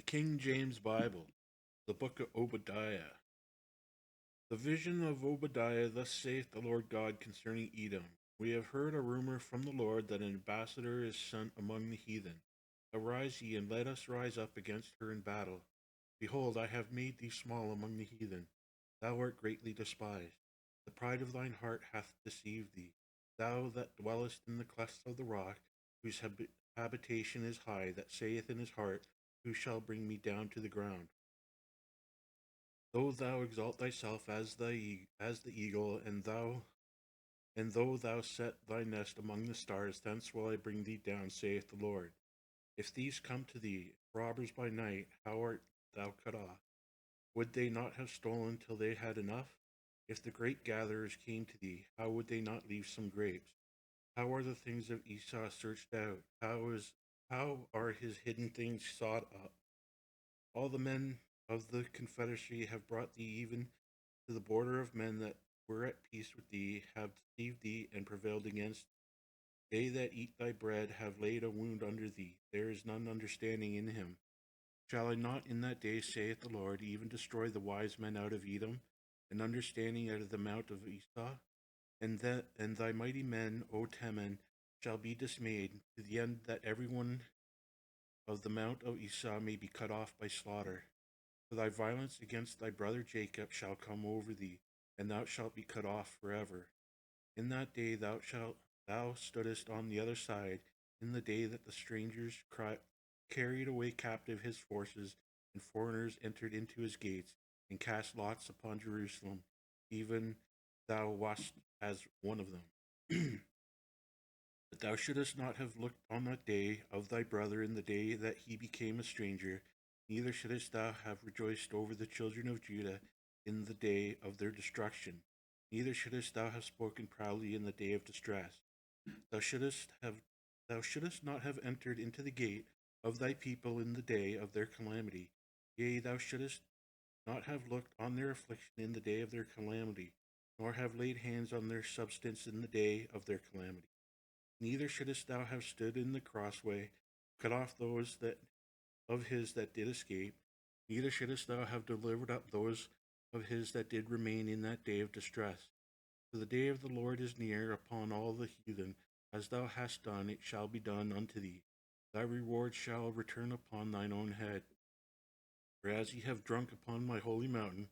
King James Bible, the Book of Obadiah. The vision of Obadiah. Thus saith the Lord God concerning Edom. We have heard a rumor from the Lord that an ambassador is sent among the heathen. Arise ye, and let us rise up against her in battle. Behold, I have made thee small among the heathen. Thou art greatly despised. The pride of thine heart hath deceived thee. Thou that dwellest in the clefts of the rock, whose habitation is high, that saith in his heart, who shall bring me down to the ground? Though thou exalt thyself as the eagle, and though thou set thy nest among the stars, thence will I bring thee down, saith the Lord. If thieves come to thee, robbers by night, how art thou cut off? Would they not have stolen till they had enough? If the grape gatherers came to thee, how would they not leave some grapes? How are the things of Esau searched out? How are his hidden things sought up? All the men of the confederacy have brought thee even to the border of men that were at peace with thee, have deceived thee and prevailed against thee. They that eat thy bread have laid a wound under thee. There is none understanding in him. Shall I not in that day, saith the Lord, even destroy the wise men out of Edom, and understanding out of the mount of Esau? And thy mighty men, O Teman, shall be dismayed, to the end that every one of the mount of Esau may be cut off by slaughter. For thy violence against thy brother Jacob shall come over thee, and thou shalt be cut off forever. In that day thou stoodest on the other side, in the day that the strangers carried away captive his forces, and foreigners entered into his gates, and cast lots upon Jerusalem, even thou wast as one of them. But thou shouldest not have looked on that day of thy brother in the day that he became a stranger, neither shouldest thou have rejoiced over the children of Judah in the day of their destruction, neither shouldest thou have spoken proudly in the day of distress. Thou shouldest not have entered into the gate of thy people in the day of their calamity. Yea, thou shouldest not have looked on their affliction in the day of their calamity, nor have laid hands on their substance in the day of their calamity. Neither shouldest thou have stood in the crossway, cut off those that of his that did escape, neither shouldest thou have delivered up those of his that did remain in that day of distress. For the day of the Lord is near upon all the heathen. As thou hast done, it shall be done unto thee. Thy reward shall return upon thine own head. For as ye have drunk upon my holy mountain,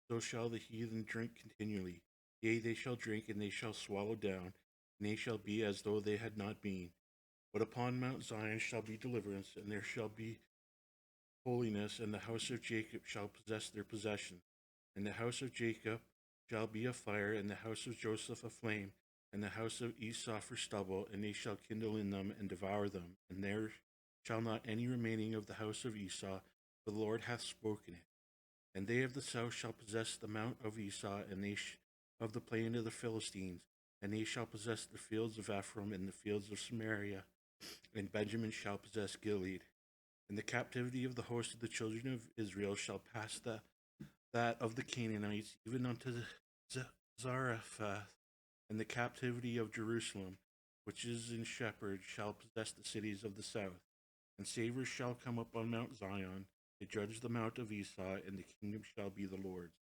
so shall the heathen drink continually. Yea, they shall drink, and they shall swallow down, and they shall be as though they had not been. But upon Mount Zion shall be deliverance, and there shall be holiness, and the house of Jacob shall possess their possession. And the house of Jacob shall be a fire, and the house of Joseph a flame, and the house of Esau for stubble, and they shall kindle in them and devour them. And there shall not any remaining of the house of Esau, for the Lord hath spoken it. And they of the south shall possess the mount of Esau, and they of the plain of the Philistines, and they shall possess the fields of Ephraim and the fields of Samaria, and Benjamin shall possess Gilead. And the captivity of the host of the children of Israel shall pass that of the Canaanites, even unto Zarephath, and the captivity of Jerusalem, which is in Shepherd, shall possess the cities of the south. And savers shall come up on Mount Zion, to judge the mount of Esau, and the kingdom shall be the Lord's.